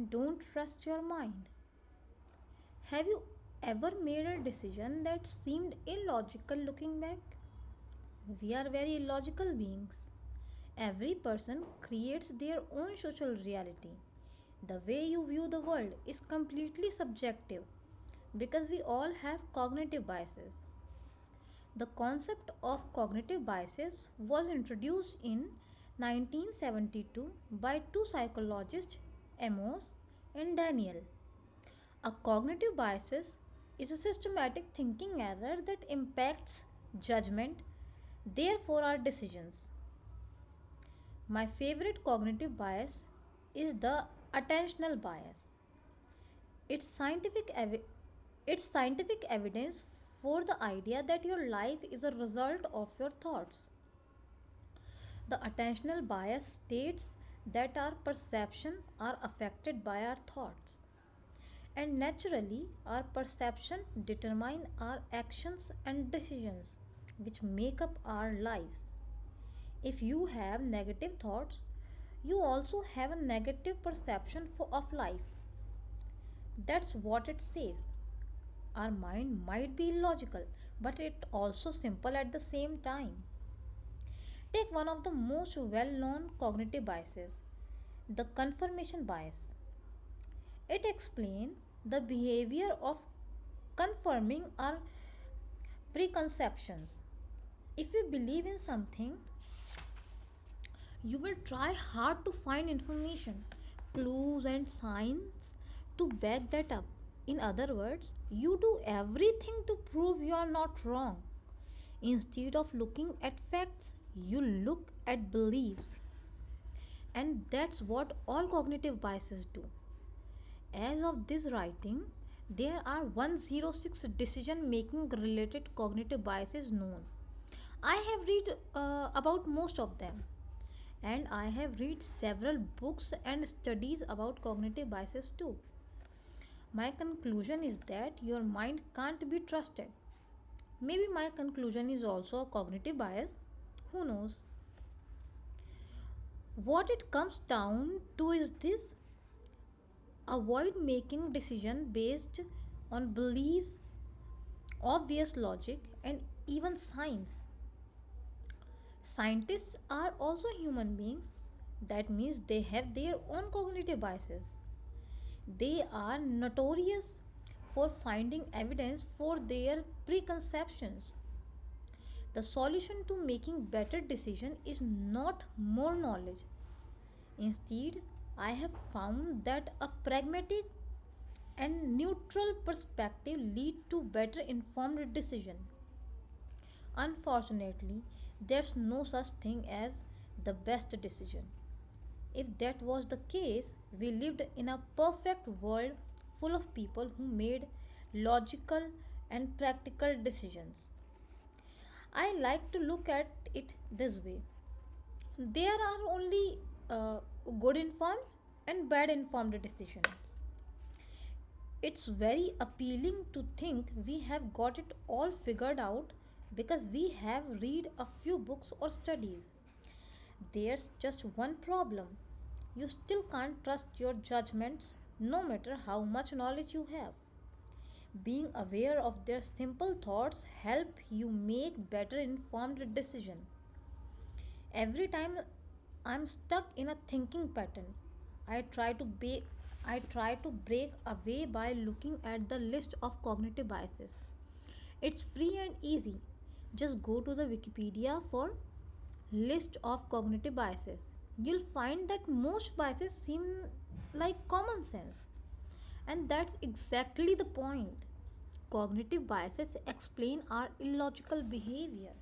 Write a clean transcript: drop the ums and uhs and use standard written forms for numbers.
Don't trust your mind. Have you ever made a decision that seemed illogical looking back? We are very illogical beings. Every person creates their own social reality. The way you view the world is completely subjective because we all have cognitive biases. The concept of cognitive biases was introduced in 1972 by two psychologists, Amos and Daniel. A cognitive bias is a systematic thinking error that impacts judgment, therefore, our decisions. My favorite cognitive bias is the attentional bias. It's scientific, it's scientific evidence for the idea that your life is a result of your thoughts. The attentional bias states that our perception are affected by our thoughts. And naturally, our perception determine our actions and decisions which make up our lives. If you have negative thoughts, you also have a negative perception of life. That's what it says. Our mind might be illogical, but it also simple at the same time. Take one of the most well-known cognitive biases, the confirmation bias. It explains the behavior of confirming our preconceptions. If you believe in something, you will try hard to find information, clues, and signs to back that up. In other words, you do everything to prove you are not wrong. Instead of looking at facts, you look at beliefs. And that's what all cognitive biases do. As of this writing, there are 106 decision making related cognitive biases known. I have read about most of them, and I have read several books and studies about cognitive biases too. My conclusion is that your mind can't be trusted. Maybe my conclusion is also a cognitive bias. Who knows? What it comes down to is this: avoid making decisions based on beliefs, obvious logic, and even science. Scientists are also human beings. That means they have their own cognitive biases. They are notorious for finding evidence for their preconceptions. The solution to making better decisions is not more knowledge. Instead, I have found that a pragmatic and neutral perspective lead to better informed decision. Unfortunately, there's no such thing as the best decision. If that was the case, we lived in a perfect world full of people who made logical and practical decisions. I like to look at it this way: there are only good informed and bad informed decisions. It's very appealing to think we have got it all figured out because we have read a few books or studies. There's just one problem. You still can't trust your judgments no matter how much knowledge you have. Being aware of their simple thoughts help you make better informed decision. Every time I'm stuck in a thinking pattern, I try to be I try to break away by looking at the list of cognitive biases. It's free and easy. Just go to the Wikipedia for list of cognitive biases. You'll find that most biases seem like common sense. And that's exactly the point. Cognitive biases explain our illogical behavior.